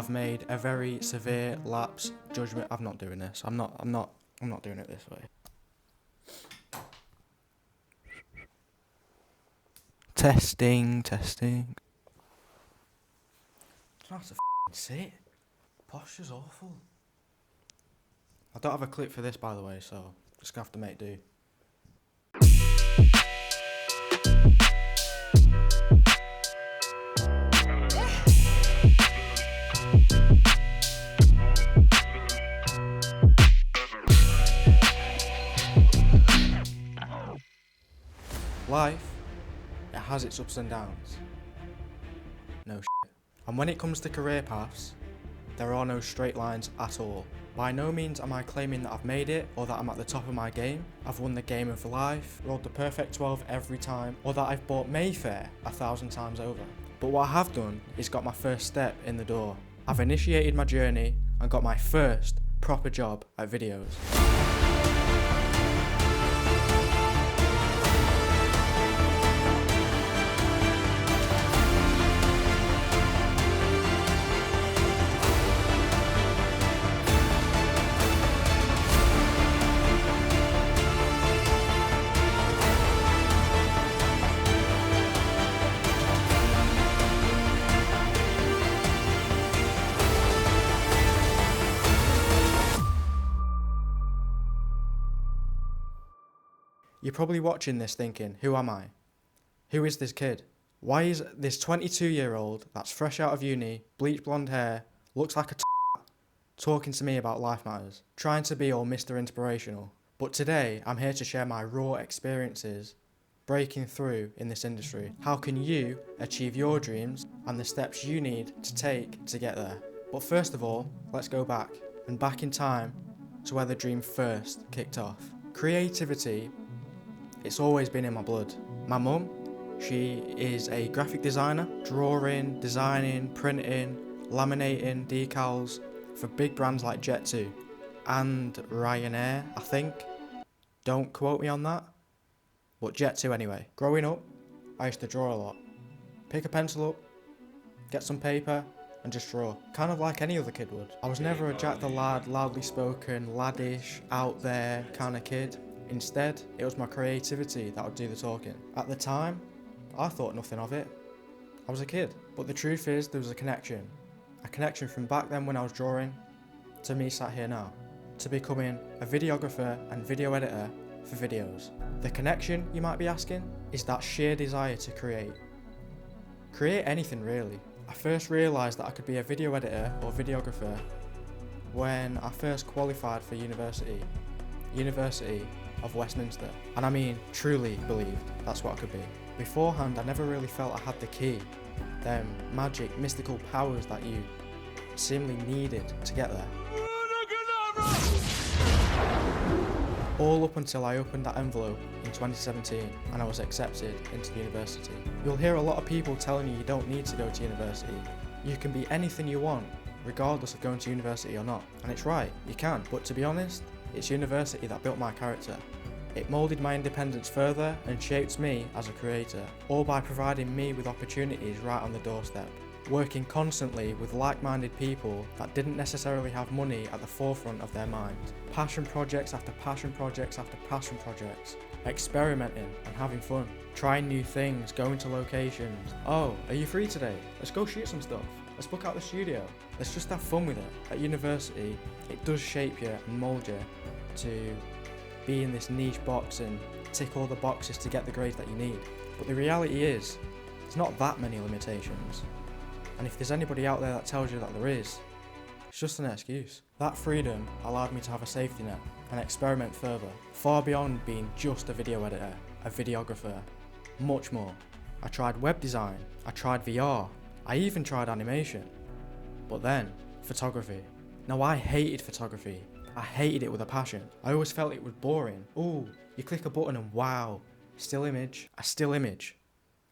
I've made a very severe lapse judgment. I'm not doing this. I'm not doing it this way. Testing. I don't have to sit. Posture's awful. I don't have a clip for this, by the way, so just gonna have to make do. Life, it has its ups and downs. No shit. And when it comes to career paths, there are no straight lines at all. By no means am I claiming that I've made it or that I'm at the top of my game. I've won the game of life, rolled the perfect 12 every time, or that I've bought Mayfair 1,000 times over. But what I have done is got my first step in the door. I've initiated my journey and got my first proper job at Viddyoze. You're probably watching this thinking, who am I? Who is this kid? Why is this 22-year-old that's fresh out of uni, bleach blonde hair, looks like a talking to me about life matters, trying to be all Mr. Inspirational? But today, I'm here to share my raw experiences breaking through in this industry. How can you achieve your dreams and the steps you need to take to get there? But first of all, let's go back in time to where the dream first kicked off. Creativity, it's always been in my blood. My mum, she is a graphic designer, drawing, designing, printing, laminating decals for big brands like Jet2 and Ryanair, I think. Don't quote me on that, but Jet2 anyway. Growing up, I used to draw a lot. Pick a pencil up, get some paper, and just draw. Kind of like any other kid would. I was never a Jack the Lad, loudly spoken, laddish, out there kind of kid. Instead, it was my creativity that would do the talking. At the time, I thought nothing of it. I was a kid. But the truth is, there was a connection. A connection from back then when I was drawing, to me sat here now. To becoming a videographer and video editor for Viddyoze. The connection, you might be asking, is that sheer desire to create. Create anything really. I first realised that I could be a video editor or videographer when I first qualified for University of Westminster, and I mean truly believed that's what I could be. Beforehand, I never really felt I had the key, them magic mystical powers that you seemingly needed to get there. All up until I opened that envelope in 2017 and I was accepted into the university. You'll hear a lot of people telling you don't need to go to university. You can be anything you want, regardless of going to university or not. And it's right, you can, but to be honest, it's university that built my character. It moulded my independence further and shaped me as a creator, all by providing me with opportunities right on the doorstep. Working constantly with like-minded people that didn't necessarily have money at the forefront of their minds. Passion projects after passion projects after passion projects. Experimenting and having fun. Trying new things, going to locations. Oh, are you free today? Let's go shoot some stuff. Let's book out the studio. Let's just have fun with it. At university, it does shape you and mould you to be in this niche box and tick all the boxes to get the grades that you need. But the reality is, there's not that many limitations. And if there's anybody out there that tells you that there is, it's just an excuse. That freedom allowed me to have a safety net and experiment further, far beyond being just a video editor, a videographer, much more. I tried web design, I tried VR, I even tried animation. But then, photography. Now I hated photography. I hated it with a passion. I always felt it was boring. Ooh, you click a button and wow, still image, a still image.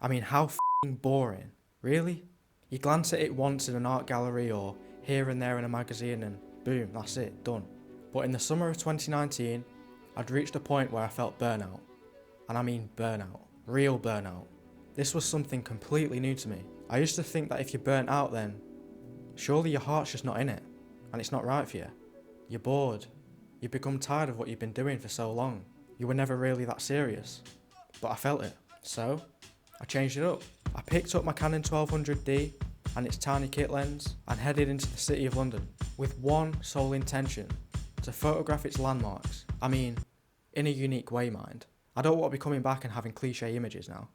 I mean, how f***ing boring. Really? You glance at it once in an art gallery or here and there in a magazine and boom, that's it, done. But in the summer of 2019, I'd reached a point where I felt burnout. And I mean burnout. Real burnout. This was something completely new to me. I used to think that if you're burnt out then, Surely your heart's just not in it, and it's not right for you. You're bored. You've become tired of what you've been doing for so long. You were never really that serious. But I felt it. So, I changed it up. I picked up my Canon 1200D and its tiny kit lens and headed into the city of London with one sole intention: to photograph its landmarks. I mean, in a unique way, mind. I don't want to be coming back and having cliche images now.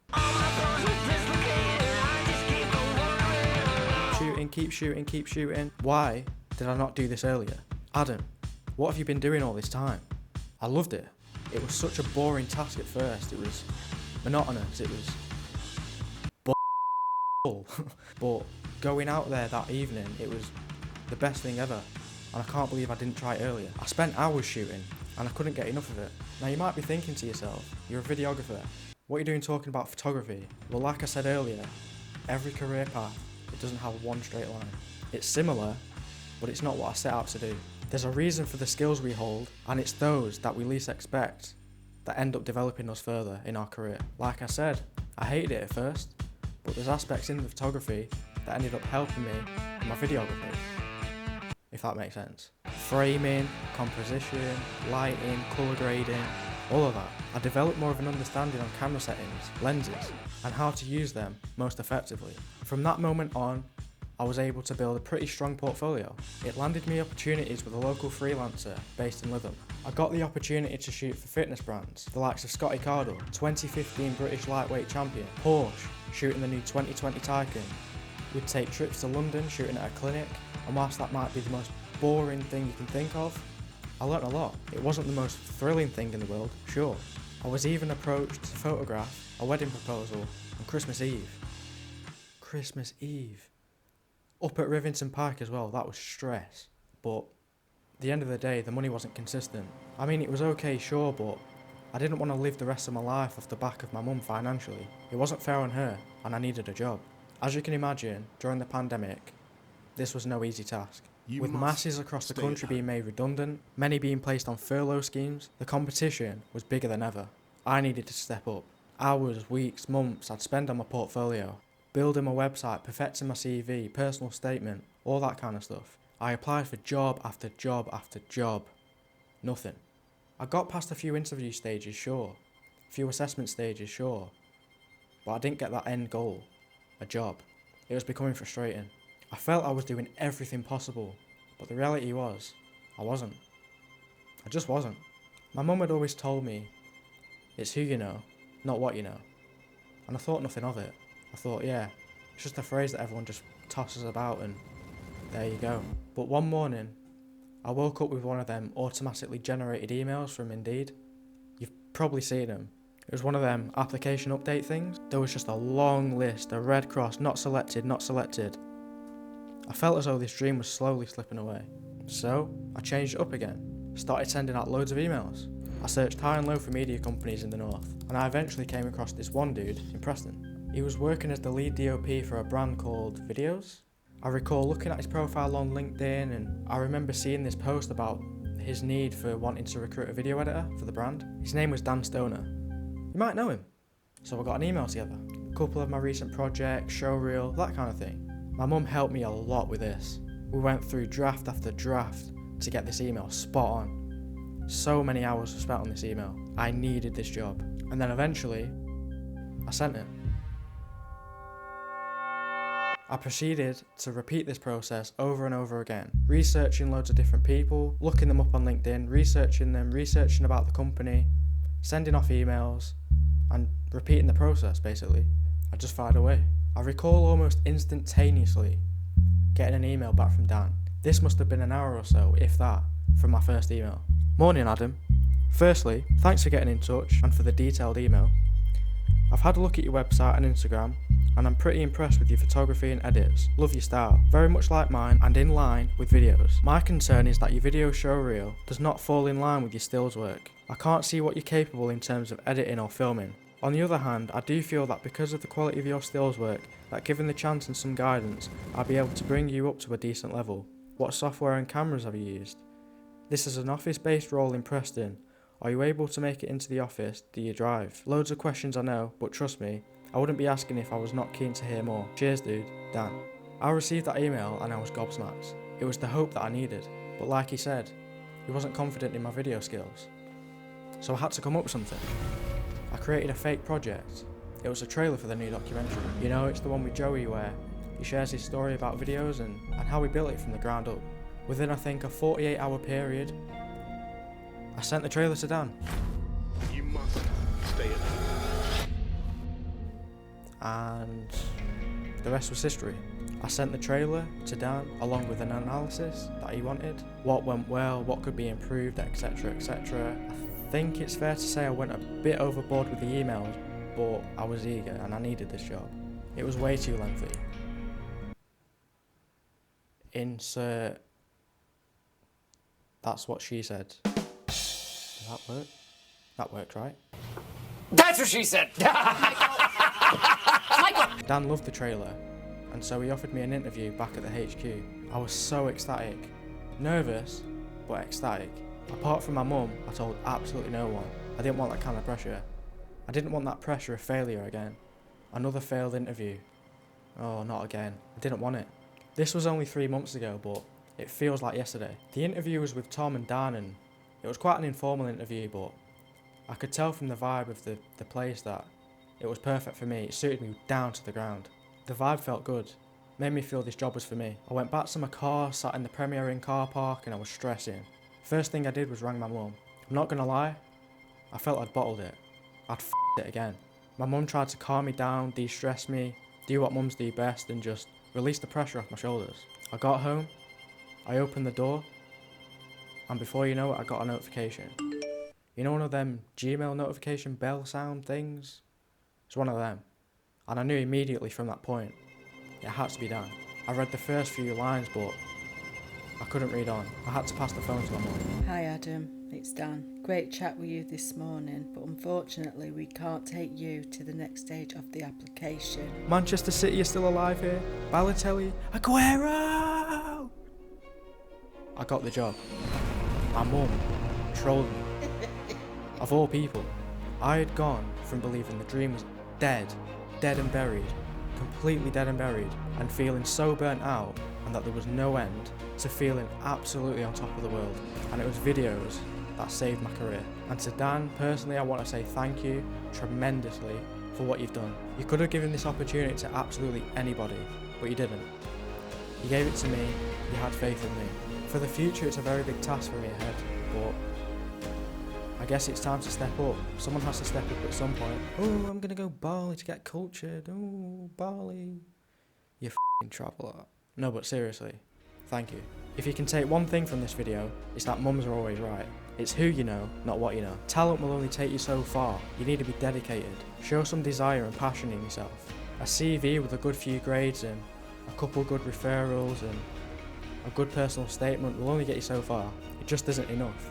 Shooting, keep shooting. Why did I not do this earlier? Adam, what have you been doing all this time? I loved it. It was such a boring task at first. It was monotonous. It was but going out there that evening, it was the best thing ever. And I can't believe I didn't try it earlier. I spent hours shooting and I couldn't get enough of it. Now you might be thinking to yourself, you're a videographer. What are you doing talking about photography? Well, like I said earlier, every career path, it doesn't have one straight line. It's similar, but it's not what I set out to do. There's a reason for the skills we hold, and it's those that we least expect that end up developing us further in our career. Like I said, I hated it at first, but there's aspects in the photography that ended up helping me in my videography, if that makes sense. Framing, composition, lighting, colour grading, all of that. I developed more of an understanding on camera settings, lenses, and how to use them most effectively. From that moment on, I was able to build a pretty strong portfolio. It landed me opportunities with a local freelancer based in Lytham. I got the opportunity to shoot for fitness brands, the likes of Scotty Cardle, 2015 British lightweight champion, Porsche, shooting the new 2020 Taycan. We'd take trips to London shooting at a clinic, and whilst that might be the most boring thing you can think of, I learnt a lot. It wasn't the most thrilling thing in the world, sure. I was even approached to photograph a wedding proposal on Christmas Eve. Christmas Eve. Up at Rivington Park as well, that was stress. But at the end of the day, the money wasn't consistent. I mean, it was okay, sure, but I didn't want to live the rest of my life off the back of my mum financially. It wasn't fair on her, and I needed a job. As you can imagine, during the pandemic, this was no easy task. With masses across the country being made redundant, many being placed on furlough schemes, the competition was bigger than ever. I needed to step up. Hours, weeks, months I'd spend on my portfolio, building my website, perfecting my CV, personal statement, all that kind of stuff. I applied for job after job after job. Nothing. I got past a few interview stages, sure. A few assessment stages, sure. But I didn't get that end goal, a job. It was becoming frustrating. I felt I was doing everything possible, but the reality was, I wasn't. I just wasn't. My mum had always told me, it's who you know, not what you know. And I thought nothing of it. I thought, yeah, it's just a phrase that everyone just tosses about and there you go. But one morning, I woke up with one of them automatically generated emails from Indeed. You've probably seen them. It was one of them application update things. There was just a long list, a red cross, not selected, not selected. I felt as though this dream was slowly slipping away. So, I changed it up again. Started sending out loads of emails. I searched high and low for media companies in the north, and I eventually came across this one dude in Preston. He was working as the lead DOP for a brand called Viddyoze. I recall looking at his profile on LinkedIn, and I remember seeing this post about his need for wanting to recruit a video editor for the brand. His name was Dan Stoner. You might know him. So I got an email together. A couple of my recent projects, showreel, that kind of thing. My mum helped me a lot with this. We went through draft after draft to get this email spot on. So many hours were spent on this email. I needed this job. And then eventually, I sent it. I proceeded to repeat this process over and over again, researching loads of different people, looking them up on LinkedIn, researching them, researching about the company, sending off emails, and repeating the process basically. I just fired away. I recall almost instantaneously getting an email back from Dan. This must have been an hour or so, if that, from my first email. Morning, Adam. Firstly, thanks for getting in touch and for the detailed email. I've had a look at your website and Instagram, and I'm pretty impressed with your photography and edits. Love your style, very much like mine and in line with Viddyoze. My concern is that your video showreel does not fall in line with your stills work. I can't see what you're capable in terms of editing or filming. On the other hand, I do feel that because of the quality of your stills work, that given the chance and some guidance, I'll be able to bring you up to a decent level. What software and cameras have you used? This is an office-based role in Preston. Are you able to make it into the office? Do you drive? Loads of questions I know, but trust me, I wouldn't be asking if I was not keen to hear more. Cheers dude, Dan. I received that email and I was gobsmacked. It was the hope that I needed, but like he said, he wasn't confident in my video skills. So I had to come up with something. I created a fake project. It was a trailer for the new documentary. You know, it's the one with Joey where he shares his story about Viddyoze and how he built it from the ground up. Within, I think, a 48-hour period, I sent the trailer to Dan. You must stay at home. And the rest was history. I sent the trailer to Dan along with an analysis that he wanted, what went well, what could be improved, etc, etc. I think it's fair to say I went a bit overboard with the emails, but I was eager and I needed this job. It was way too lengthy. Insert "that's what she said." Does that work? That worked, right? That's what she said! Dan loved the trailer, and so he offered me an interview back at the HQ. I was so ecstatic. Nervous, but ecstatic. Apart from my mum, I told absolutely no one. I didn't want that kind of pressure. I didn't want that pressure of failure again. Another failed interview. Oh, not again. I didn't want it. This was only 3 months ago, but it feels like yesterday. The interview was with Tom and Dan, and it was quite an informal interview, but I could tell from the vibe of the place that it was perfect for me. It suited me down to the ground. The vibe felt good. Made me feel this job was for me. I went back to my car, sat in the Premier Inn car park, and I was stressing. First thing I did was rang my mum. I'm not gonna lie, I felt I'd bottled it. I'd f***ed it again. My mum tried to calm me down, de-stress me, do what mums do best, and just release the pressure off my shoulders. I got home, I opened the door, and before you know it, I got a notification. You know, one of them Gmail notification bell sound things? It's one of them. And I knew immediately from that point, it had to be Dan. I read the first few lines, but I couldn't read on. I had to pass the phone to my mum. Hi Adam, it's Dan. Great chat with you this morning, but unfortunately we can't take you to the next stage of the application. Manchester City is still alive here. Balotelli, Aguero! I got the job. My mum trolled me. Of all people, I had gone from believing the dream was dead and buried, completely dead and buried, and feeling so burnt out and that there was no end, to feeling absolutely on top of the world. And it was Viddyoze that saved my career. And to Dan, personally, I want to say thank you tremendously for what you've done. You could have given this opportunity to absolutely anybody, but you didn't. You gave it to me, you had faith in me. For the future, it's a very big task for me ahead, but I guess it's time to step up. Someone has to step up at some point. Oh, I'm gonna go Bali to get cultured. Oh, Bali. You f***ing traveller. No, but seriously, thank you. If you can take one thing from this video, it's that mums are always right. It's who you know, not what you know. Talent will only take you so far. You need to be dedicated. Show some desire and passion in yourself. A CV with a good few grades and a couple good referrals and a good personal statement will only get you so far. It just isn't enough.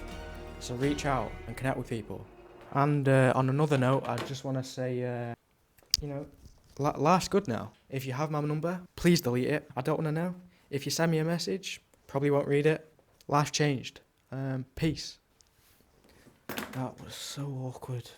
So reach out and connect with people. And on another note, I just want to say, life's good now. If you have my number, please delete it. I don't want to know. If you send me a message, probably won't read it. Life changed. Peace. That was so awkward.